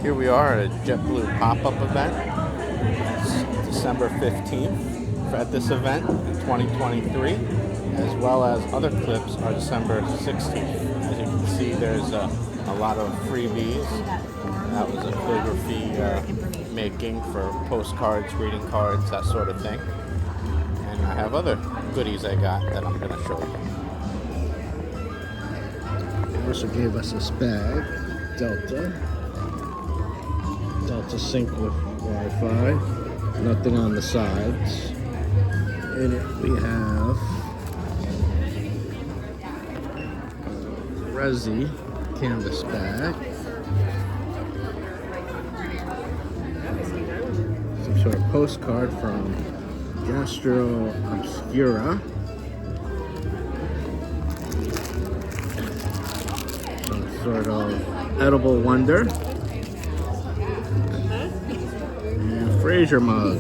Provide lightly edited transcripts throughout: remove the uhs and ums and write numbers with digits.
Here we are at a JetBlue pop-up event. It's December 15th at this event in 2023, as well as other clips are December 16th. As you can see, there's a lot of freebies. That was a calligraphy making for postcards, greeting cards, that sort of thing. And I have other goodies I got that I'm going to show you. They also gave us this bag, Delta sync with Wi-Fi, nothing on the sides. In it we have Resi canvas bag, some sort of postcard from Gastro Obscura, some sort of edible wonder, Fraser mug.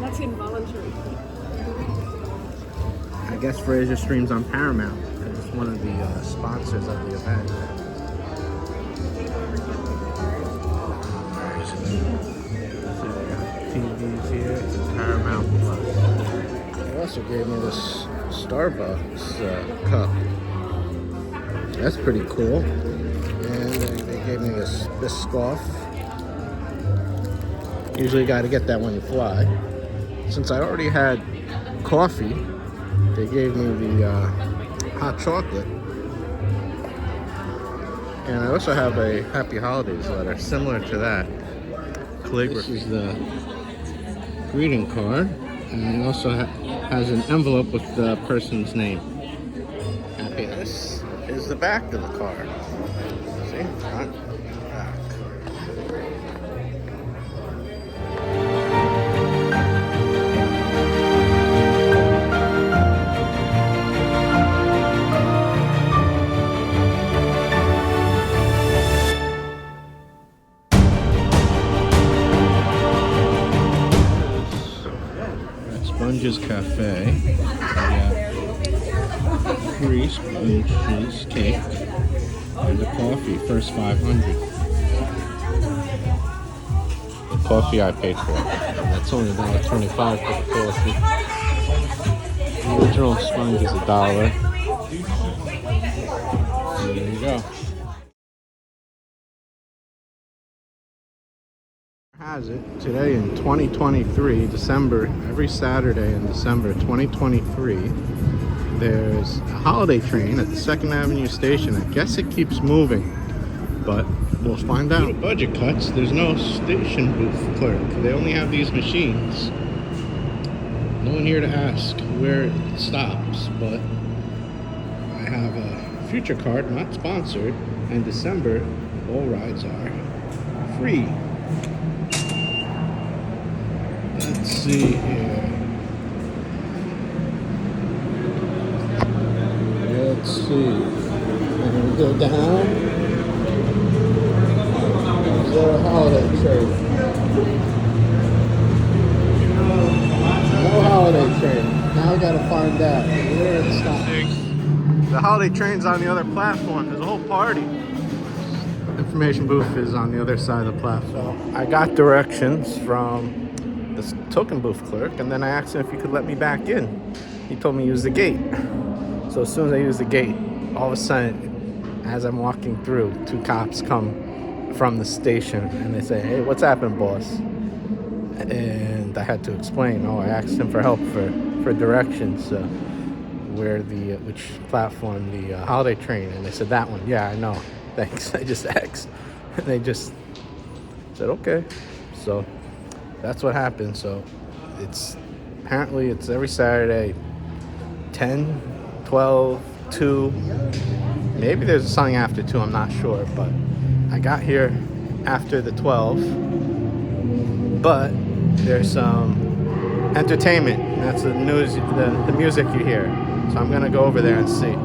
That's involuntary. I guess Fraser streams on Paramount. It's one of the sponsors of the event. So we got TVs here. It's Paramount Plus. They also gave me this Starbucks cup. That's pretty cool. And they gave me this scarf. Usually got to get that when you fly. Since I already had coffee, they gave me the hot chocolate. And I also have a Happy Holidays letter similar to that. Calligraphy. This is the greeting card. And it also has an envelope with the person's name. Happiness is the back of the card. See? Front, back. Sponges Cafe. We got free sponges cake and the coffee, first 500. The coffee I paid for. That's only $1.25 for the coffee. The original sponge is $1. And there you go. Has it today in 2023, December, every Saturday in December 2023, there's a holiday train at the 2nd Avenue station. I guess it keeps moving, but we'll find out. Budget cuts, there's no station booth clerk. They only have these machines. No one here to ask where it stops, but I have a future card, not sponsored, and December, all rides are free. Let's see here. Let's see. And we go down. Is there a holiday train? No holiday train. Now we gotta find out where it stops. The holiday train's on the other platform. There's a whole party. Information booth is on the other side of the platform. I got directions from this token booth clerk, and then I asked him if he could let me back in. He told me to use the gate. So as soon as I use the gate, all of a sudden, as I'm walking through, 2 cops come from the station and they say, "Hey, what's happening, boss?" And I had to explain. I asked him for help for directions, which platform the holiday train, and they said that one. Yeah, I know. Thanks. I just asked, and they just said okay. So that's what happened. So apparently it's every Saturday, 10, 12, 2. Maybe there's something after 2, I'm not sure. But I got here after the 12. But there's some entertainment. That's the news, the music you hear. So I'm going to go over there and see.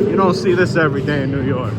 You don't see this every day in New York.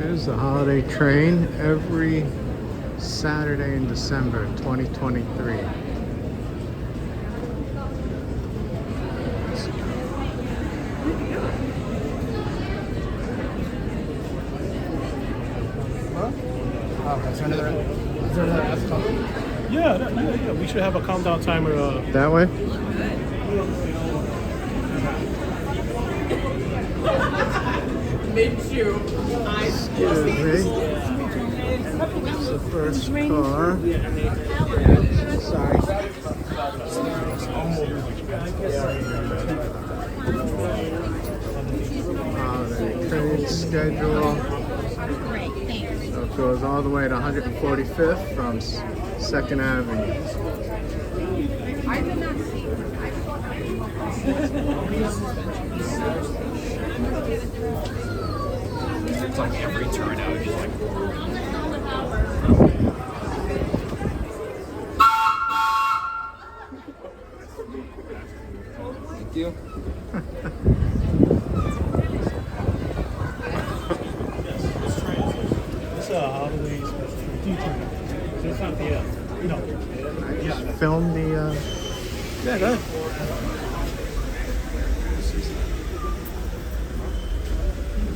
Here's the holiday train every Saturday in December 2023. Is there another ask coming? Yeah. We should have a countdown timer. That way? Excuse Excuse me. It's the first car. Sorry. The train schedule. So it goes all the way to 145th from 2nd Avenue. It's like every turn out, just like. Thank you. It's a holiday special train. So it's not the, Film the. Yeah, go ahead.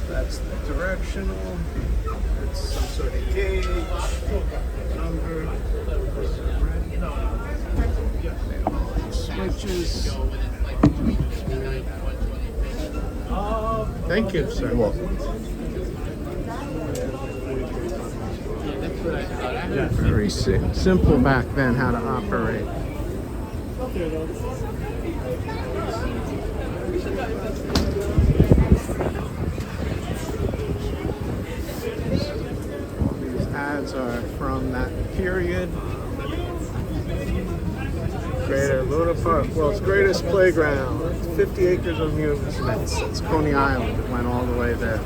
That's the directional. It's some sort of gauge, number, switches. Thank you, sir. Yeah. Very simple back then how to operate. These ads are from that period. Greater Luna Park, world's greatest playground. 50 acres of amusements. It's Coney Island. It went all the way there.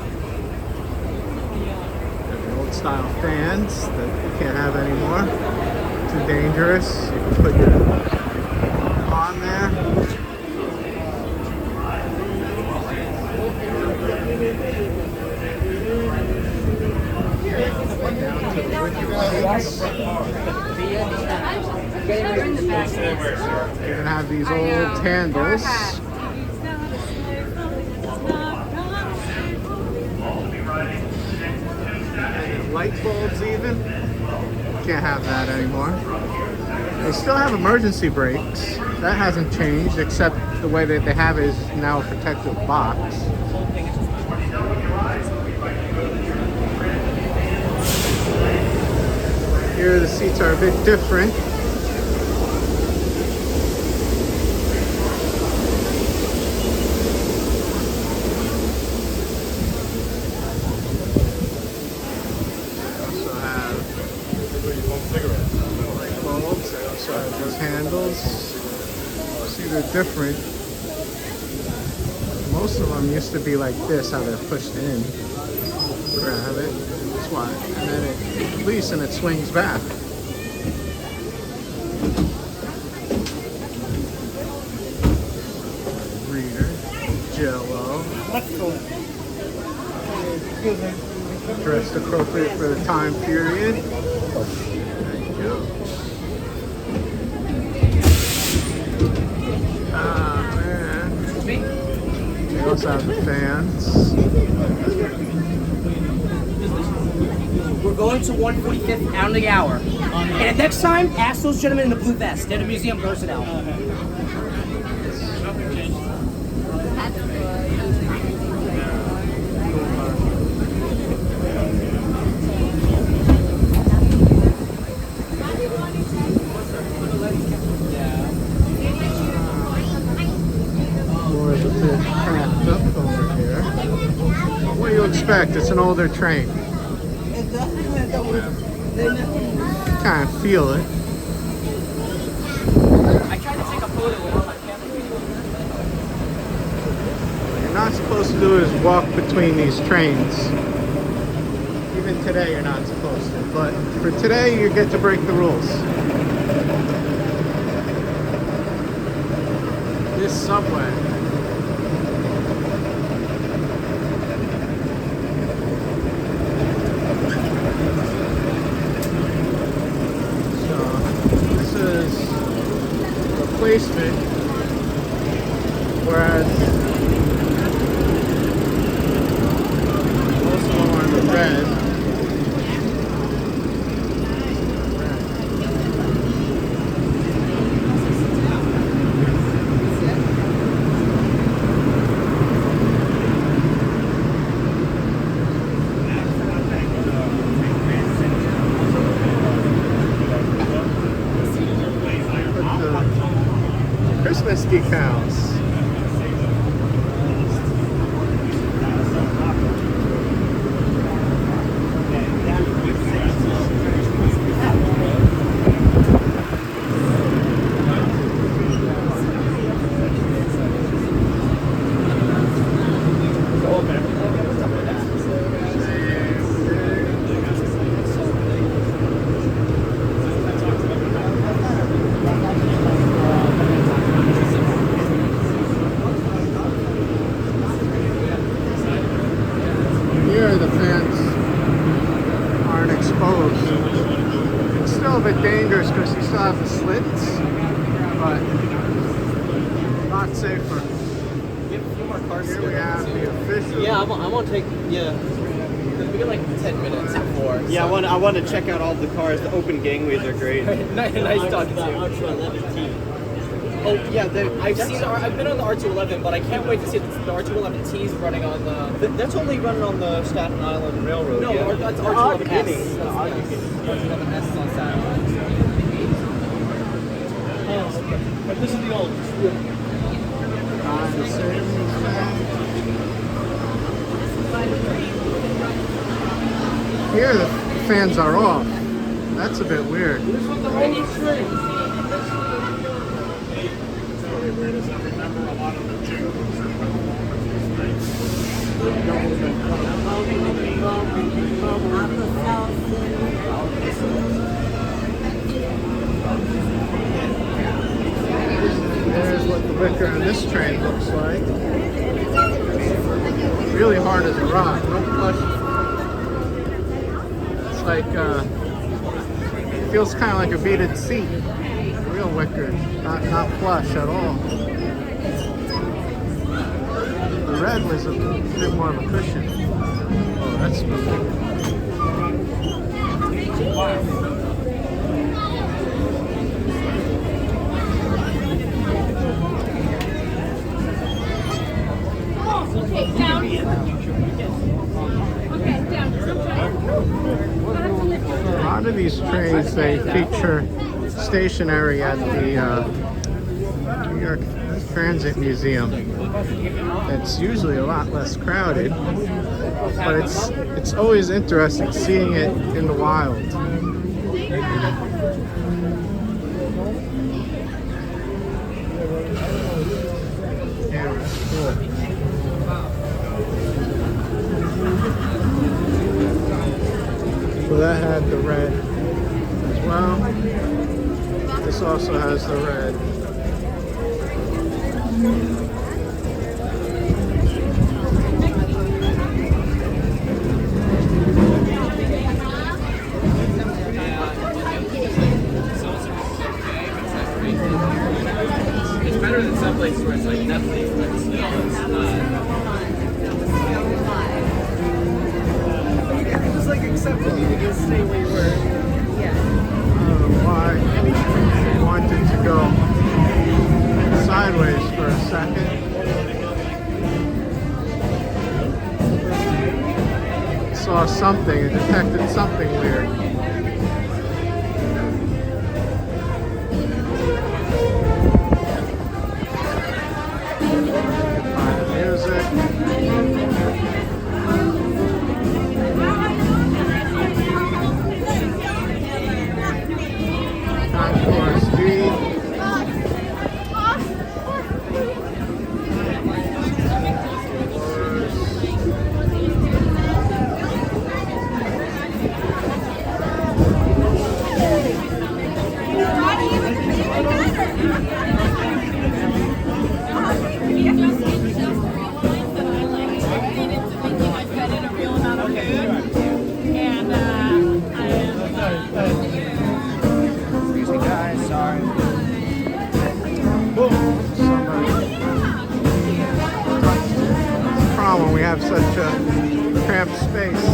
The old style fans that you can't have anymore. Too dangerous. You can put your on there. Down to the wicker seats. You're gonna have these old handles. And light bulbs even. Can't have that anymore. They still have emergency brakes. That hasn't changed, except the way that they have it is now a protective box. Here the seats are a bit different. Light bulbs. They also have those handles. See, they're different. Most of them used to be like this, how they're pushed in. Grab it. That's why. And then it releases and it swings back. Reader. Jello. Dressed appropriate for the time period. There you go. Ah, man. They also have the fans. We're going to 145th out of the hour. And next time, ask those gentlemen in the blue vest. They're the museum personnel. Floor is a bit cracked up over here. What do you expect? It's an older train. Kind of feel it. I tried to take a photo with all my camera. What you're not supposed to do is walk between these trains. Even today you're not supposed to. But for today you get to break the rules. This subway. basement, whereas most of them are in the red. Christmas decals. Here the fans aren't exposed. It's still a bit dangerous because you still have the slits, but a lot safer. Here we have the official. Yeah, I want to take, yeah. We got like 10 minutes before. Yeah, I want to check out all the cars. The open gangways are great. Nice talking to you. R211T. Oh yeah, I've been on the R211, but I can't wait to see the R211T's running on the. That's only running on the Staten Island Railroad. No, yeah? that's R211S. Beginning. R211S is on Staten Island. Oh, okay. But this is the old. Here the fans are off. That's a bit weird. There's what the wicker on this train looks like. Really hard as a rock, no plush. It's like, it feels kind of like a beaded seat. Real wicker, not plush at all. The red was a bit more of a cushion. Oh, that's spooky. A lot of these trains, they feature stationery at the New York Transit Museum. It's usually a lot less crowded, but it's always interesting seeing it in the wild. Yeah, that's cool. So that had the red as well. This also has the red. It's better than some places where it's like Netflix, but it's not. Just like accept it, you just stay where you were. I don't know why I wanted to go sideways for a second. Saw something and detected something weird. Find the music. Concourse D. such a cramped space.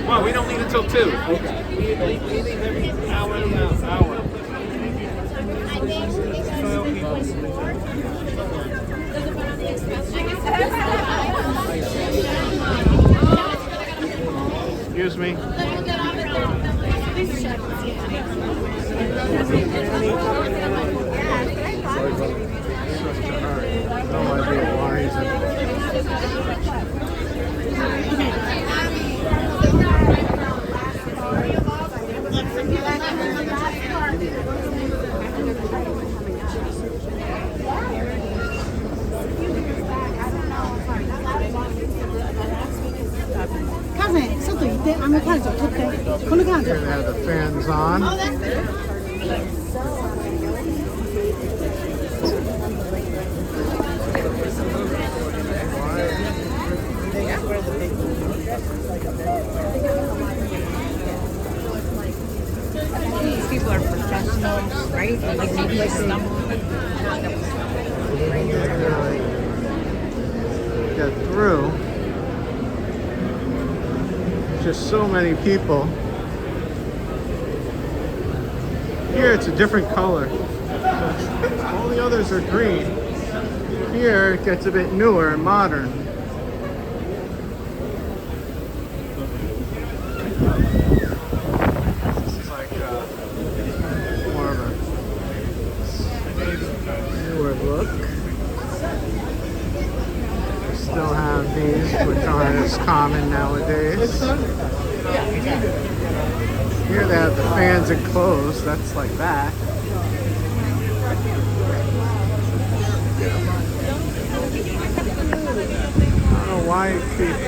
Well, we don't leave until 2. Okay. Excuse me. No idea why he's Here they have the fans on. These people are professionals, right? Like maybe like Get through. Just so many people. Here it's a different color. All the others are green. Here it gets a bit newer and modern. This is like more of a newer look. We still have these, which aren't as common nowadays. Here they have the fans enclosed, that's like that. I don't know why it keeps...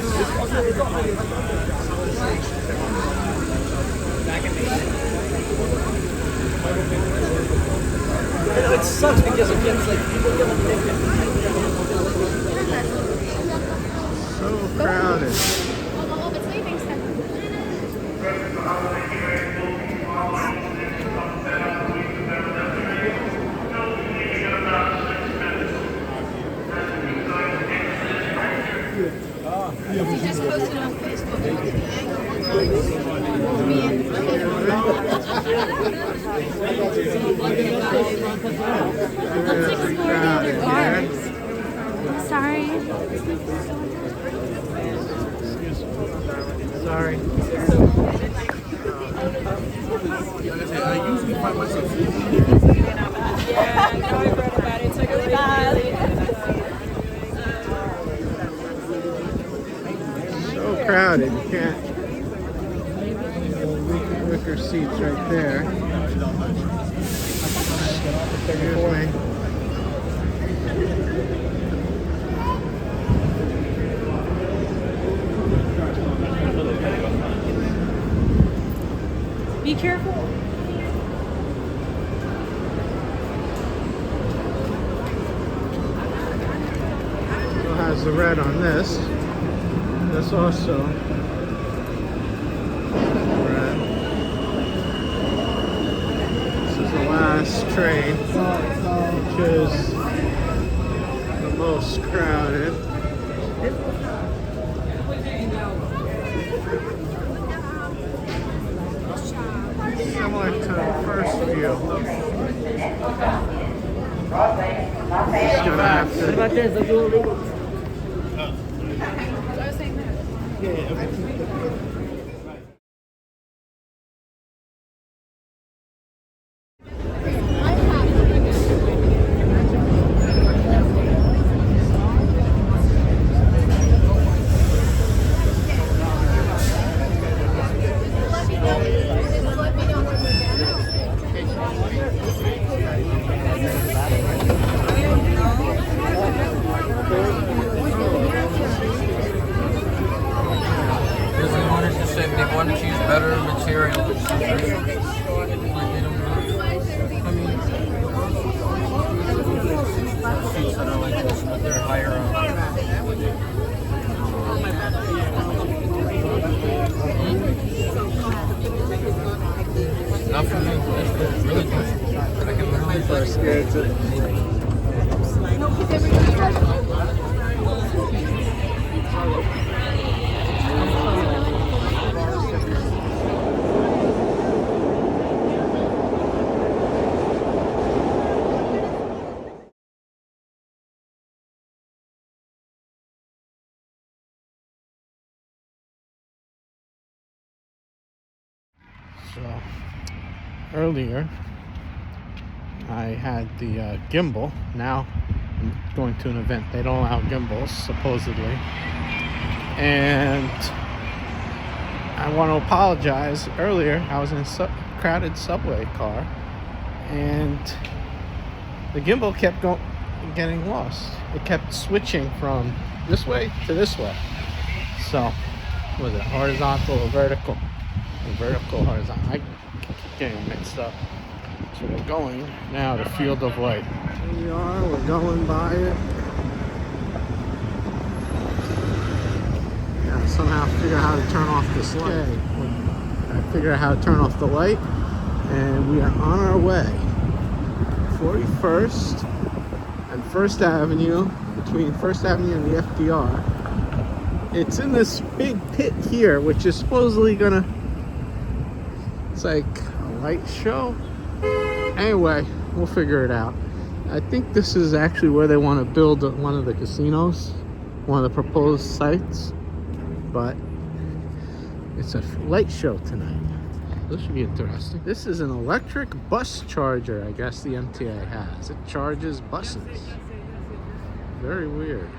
It sucks because it gets like people get so crowded. You just posted on Facebook. Sorry. Sorry. I usually find myself Yeah, now I read about it. It's like really bad. So crowded, you can't. Wicker seats right there. Excuse me. Be careful. Still has the red on this. This also red. This is the last train, which is the most crowded. Similar to the first view. Just gonna have to. What about this? I'll do illegal. exit. So earlier I had the gimbal. Now I'm going to an event. They don't allow gimbals, supposedly. And I want to apologize. Earlier I was in a crowded subway car and the gimbal kept getting lost. It kept switching from this way to this way. So, was it horizontal or vertical? Vertical, horizontal. I keep getting mixed up. So we're going now to Field of Light. Here we are, we're going by it. Gotta somehow figure out how to turn off this light. Okay. I figured out how to turn off the light, and we are on our way. 41st and 1st Avenue, between 1st Avenue and the FDR. It's in this big pit here, which is supposedly gonna, it's like a light show. Anyway, we'll figure it out. I think this is actually where they want to build one of the casinos, one of the proposed sites, but it's a light show tonight. This should be interesting. This is an electric bus charger, I guess the MTA has. It charges buses. Very weird.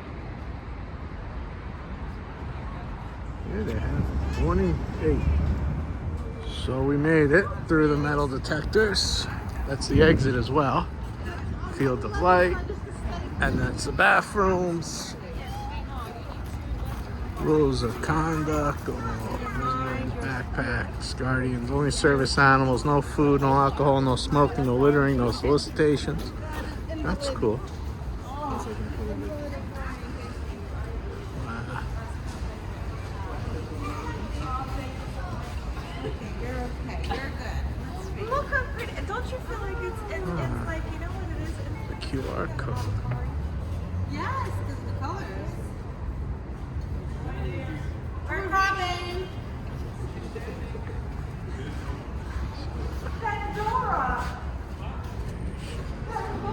Here they have warning 8. So we made it through the metal detectors. That's the exit as well. Field of Light. And that's the bathrooms. Rules of conduct. Backpacks, guardians, only service animals, no food, no alcohol, no smoking, no littering, no solicitations. That's cool. Wow. You're okay. You're good. Look how pretty. Don't you feel like it's like, you know what it is? The QR code. Yes, because the colors. We're coming. Pandora.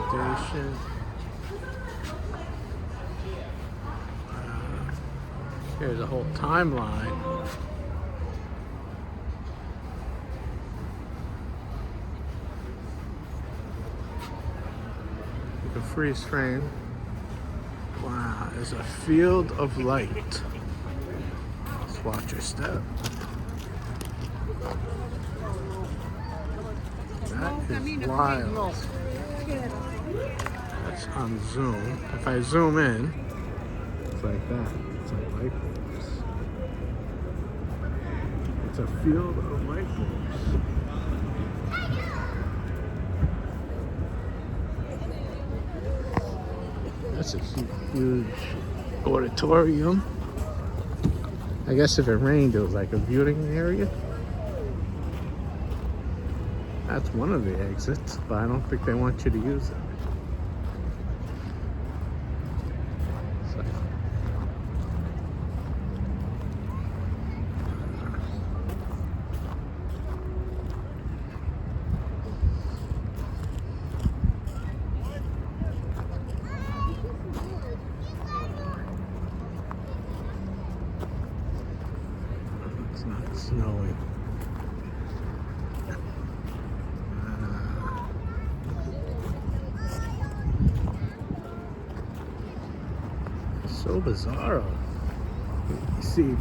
Station. Here's a whole timeline. You can freeze frame. Wow, there's a field of light. Let's watch your step. That is wild. That's on zoom. If I zoom in, it's like that. It's like light bulbs. It's a field of light bulbs. That's a huge auditorium. I guess if it rained, it was like a viewing area. That's one of the exits, but I don't think they want you to use it. So. It's not snowing. So bizarro. You see,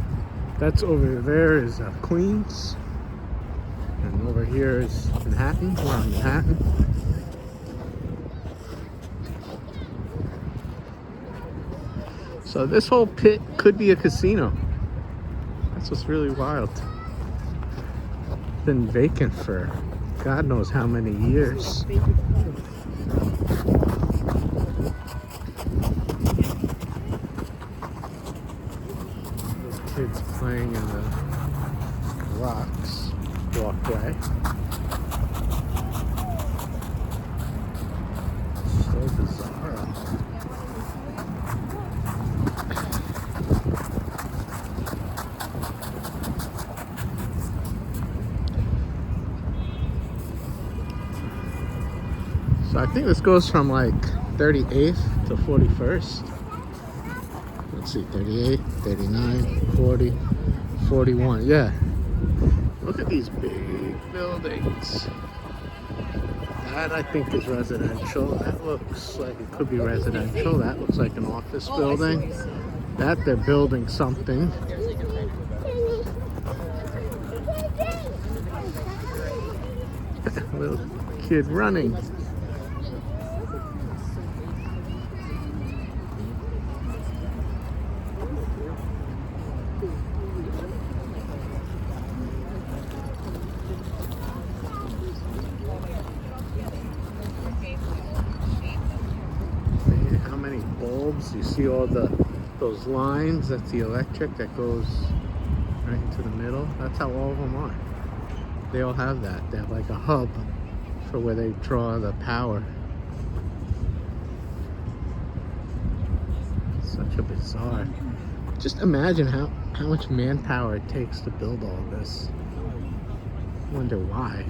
that's over there is Queens, and over here is Manhattan. We're on Manhattan. So this whole pit could be a casino. That's what's really wild. Been vacant for God knows how many years. Kids playing in the rocks walkway. bizarre. So I think this goes from like 38th to 41st. Let's see, 38, 39, 40, 41. Yeah. Look at these big buildings. That I think is residential. That looks like it could be residential. That looks like an office building. That they're building something. Little kid running. How many bulbs? You see all those lines? That's the electric that goes right into the middle. That's how all of them are. They all have that. They have like a hub for where they draw the power. Such a bizarre. Just imagine how much manpower it takes to build all this. I wonder why.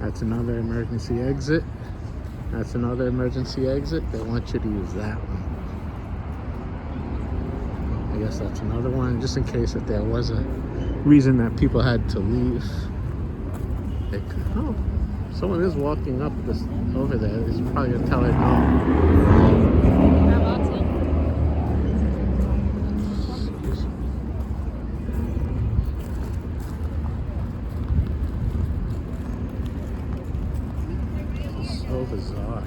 That's another emergency exit. That's another emergency exit. They want you to use that one. I guess that's another one, just in case if there was a reason that people had to leave. They could. Oh, someone is walking up this over there. He's probably gonna tell her no. So bizarre.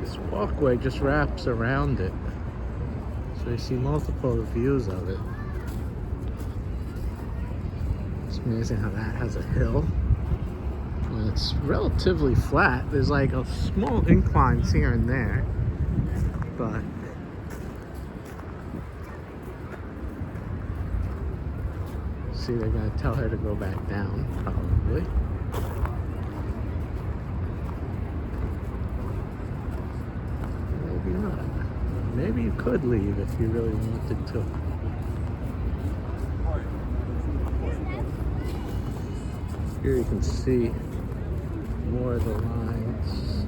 This walkway just wraps around it, so you see multiple views of it. It's amazing how that has a hill. And it's relatively flat. There's like a small inclines here and there, but see, they're gonna tell her to go back down, probably. Maybe not. Maybe you could leave if you really wanted to. Here you can see more of the lines.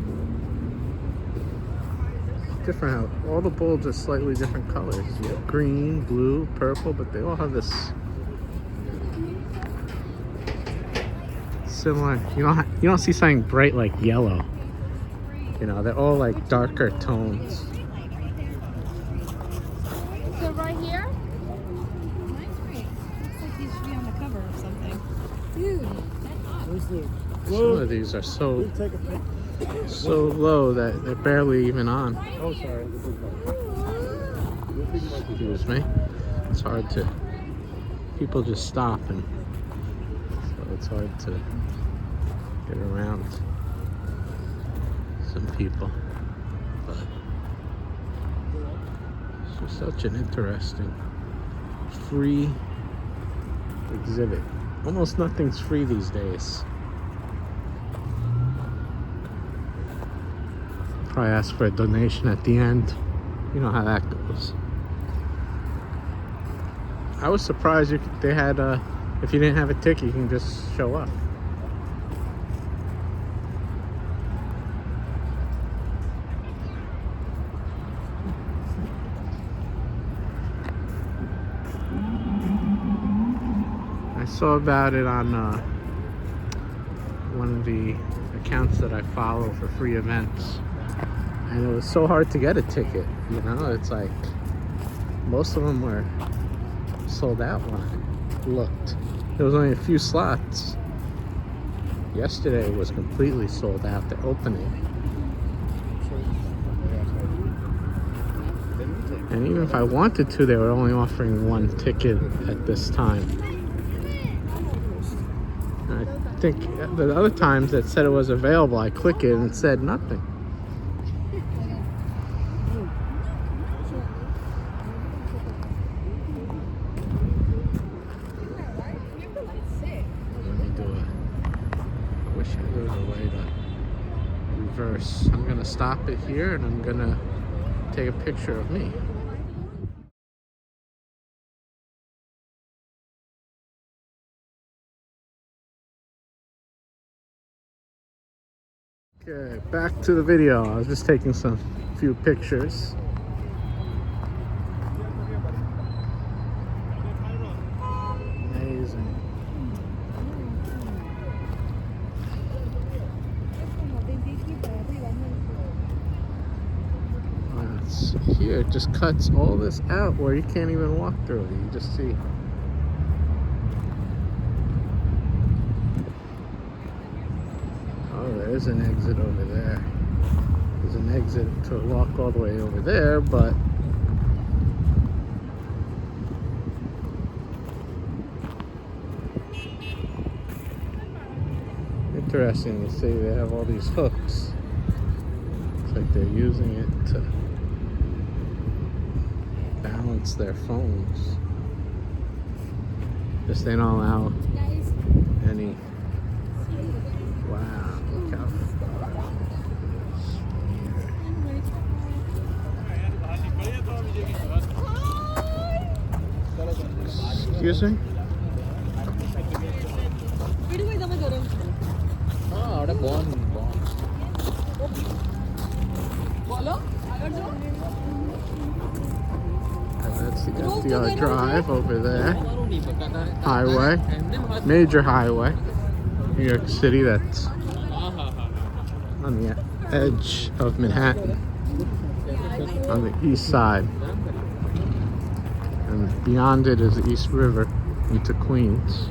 It's different how all the bulbs are slightly different colors. You have green, blue, purple, but they all have this similar. You don't see something bright like yellow. You know, they're all like darker tones. So right here? Mine's great. Looks like these should be on the cover of something. Dude. Some of these are so low that they're barely even on. Oh, sorry. Excuse me. It's hard to. People just stop, and so it's hard to get around some people. But it's just such an interesting free exhibit. Almost nothing's free these days. Probably ask for a donation at the end. You know how that goes. I was surprised they had if you didn't have a ticket, you can just show up. I saw about it on one of the accounts that I follow for free events, and it was so hard to get a ticket. You know, it's like most of them were sold out when I looked. There was only a few slots. Yesterday was completely sold out, the opening. And even if I wanted to, they were only offering one ticket at this time. And I think the other times that said it was available, I click it and it said nothing. Let me do it. I wish there was a way to reverse. I'm gonna stop it here and I'm gonna take a picture of me. Okay, back to the video. I was just taking some few pictures. Amazing. Here it just cuts all this out where you can't even walk through it. You just see. Oh, there is an exit over there. There's an exit to walk all the way over there, but interesting to see they have all these hooks. It's like they're using it to balance their phones. Just they don't allow any. Wow, look how far. Excuse me? That's the FDR Drive over there. Highway. Major highway. New York City, that's on the edge of Manhattan. On the east side. And beyond it is the East River into Queens.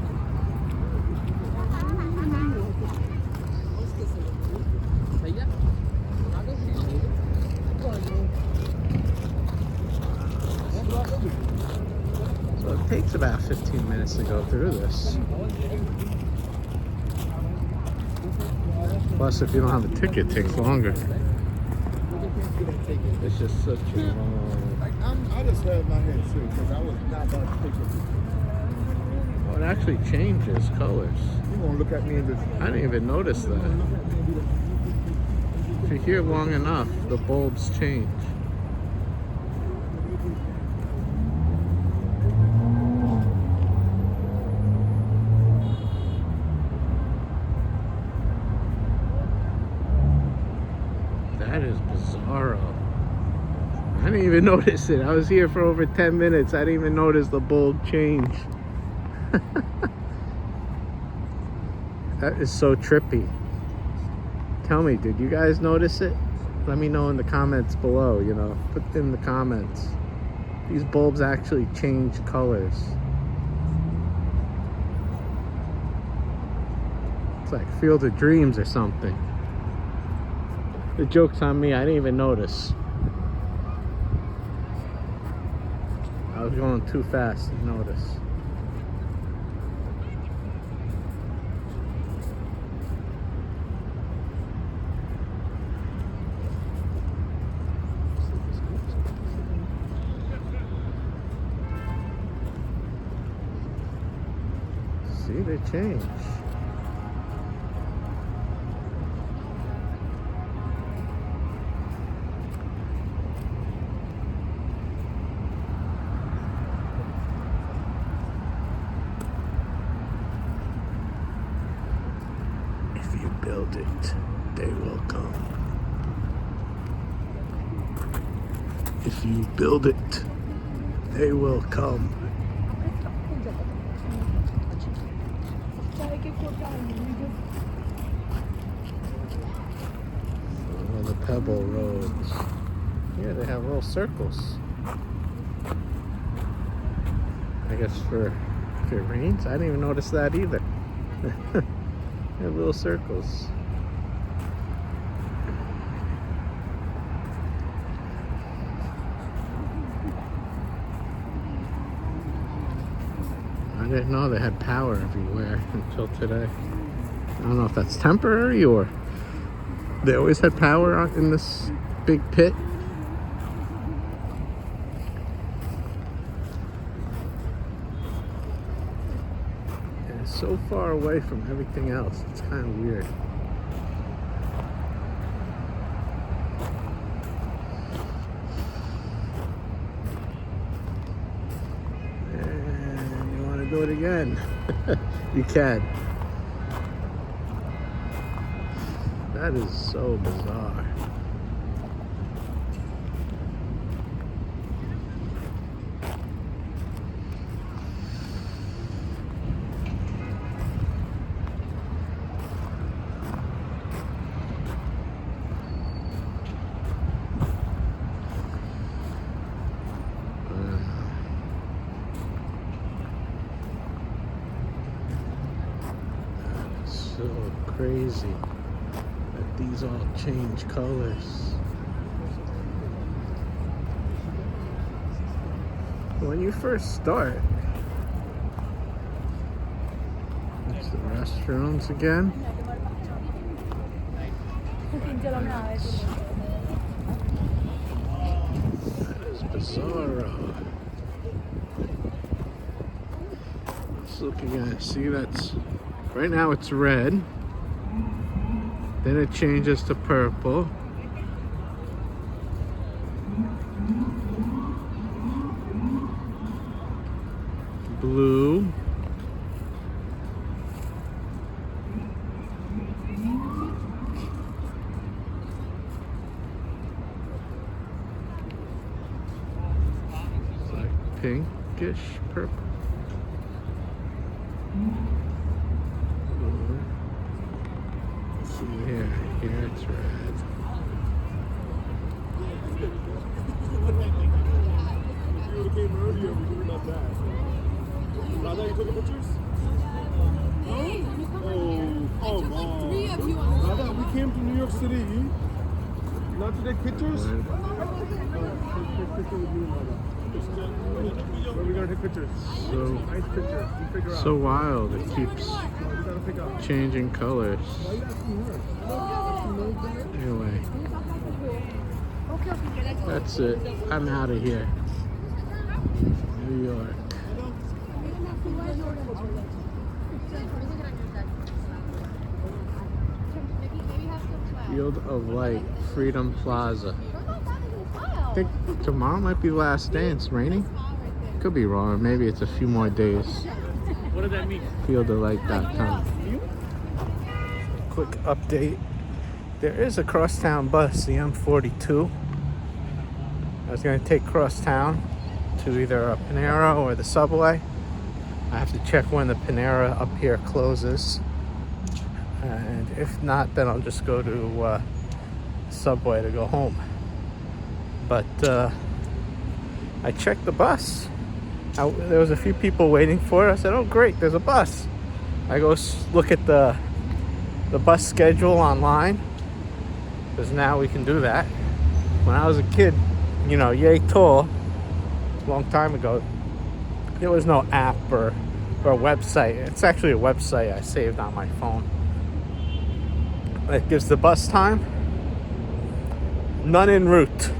So it takes about 15 minutes to go through this. Plus, if you don't have a ticket, it takes longer. It's just such a long... I just had my head too because I was not about to take it. Oh, it actually changes colors. You want to look at me in this? I didn't even notice that. If you're here long enough, the bulbs change. That is bizarro. I didn't even notice it. I was here for over 10 minutes. I didn't even notice the bulb change. That is so trippy. Tell me, did you guys notice it? Let me know in the comments below, you know. Put in the comments. These bulbs actually change colors. It's like Field of Dreams or something. The joke's on me, I didn't even notice. I was going too fast to notice. See, they change. If you build it, they will come. If you build it, they will come. Oh, the pebble roads. Yeah, they have little circles. I guess for if it rains. I didn't even notice that either. They have little circles. didn't know they had power everywhere until today. I don't know if that's temporary or they always had power in this big pit. And it's so far away from everything else. It's kind of weird. And you want to do it again? You can. That is so bizarre. So crazy that these all change colors. When you first start, it's the restrooms again. That is bizarro. Let's look again. See, that's right now it's red. Then it changes to purple. Blue. It's like pinkish purple. See here it's red. You came earlier, we were not bad. Rada, you took the pictures? Oh, come on. Rada, we came to New York City not to take pictures? Take picture with you, Rada. Where are we gonna take pictures? So Nice picture. You figure out. so wild. It keeps changing colors. Anyway, that's it. I'm out of here. New York. Field of Light, Freedom Plaza. I think tomorrow might be the last day. It's raining. Could be wrong. Maybe it's a few more days. What does that mean? Fieldoflight.com. Quick update. There is a crosstown bus, the M42. I was going to take crosstown to either a Panera or the subway. I have to check when the Panera up here closes. And if not, then I'll just go to subway to go home. But I checked the bus. There was a few people waiting for it. I said, oh great, there's a bus. I go look at the bus schedule online, because now we can do that. When I was a kid, you know, yay tall, a long time ago, there was no app or a website. It's actually a website I saved on my phone. It gives the bus time. None en route.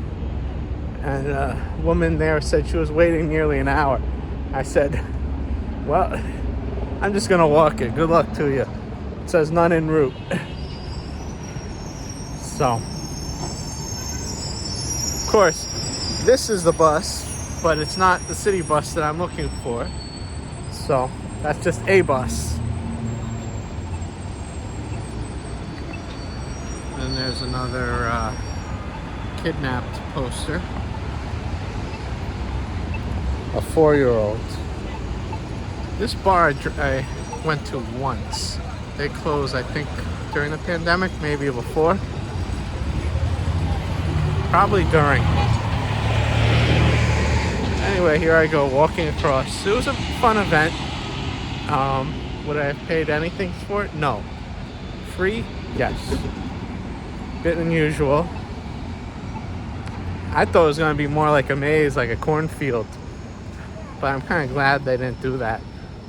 And a woman there said she was waiting nearly an hour. I said, well, I'm just gonna walk it. Good luck to you. It says none en route. So, of course, this is the bus, but it's not the city bus that I'm looking for. So, that's just a bus. And there's another kidnapped poster. A 4-year-old. This bar I went to once. They closed, I think, during the pandemic, maybe before. Probably during. Anyway, here I go walking across. It was a fun event. Would I have paid anything for it? No. Free? Yes. Bit unusual. I thought it was going to be more like a maze, like a cornfield. But I'm kind of glad they didn't do that.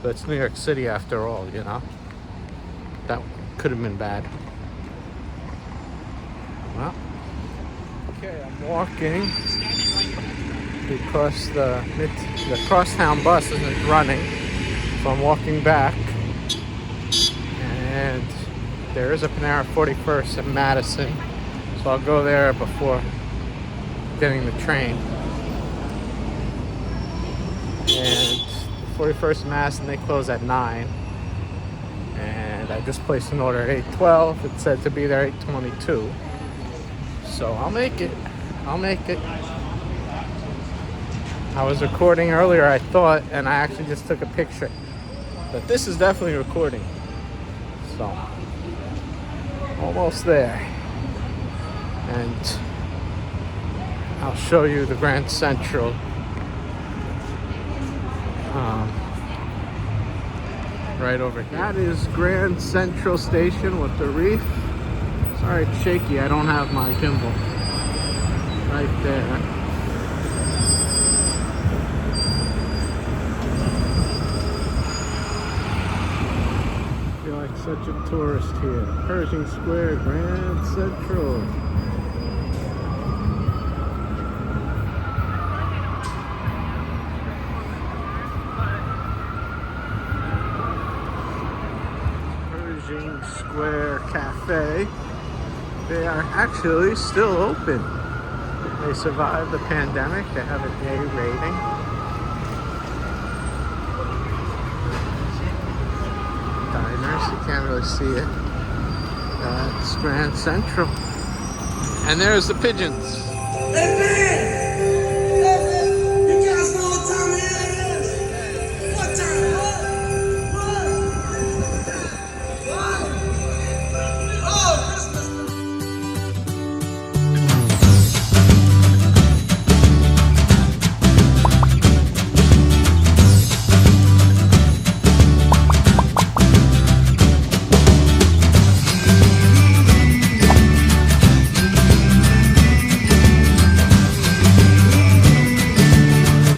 But it's New York City after all, you know? That could have been bad. Well, okay, I'm walking because the crosstown bus isn't running. So I'm walking back. And there is a Panera 41st in Madison. So I'll go there before getting the train. And 41st in Madison, they close at 9. And I just placed an order at 8:12. It said to be there at 8:22. So I'll make it. I'll make it. I was recording earlier, I thought, and I actually just took a picture. But this is definitely recording. So, almost there. And I'll show you the Grand Central. Right over here. That is Grand Central Station with the reef. Sorry, it's shaky. I don't have my gimbal. Right there. I feel like such a tourist here. Pershing Square, Grand Central. Square Cafe. They are actually still open. They survived the pandemic. They have an A rating. Diners, you can't really see it. That's Grand Central. And there's the pigeons.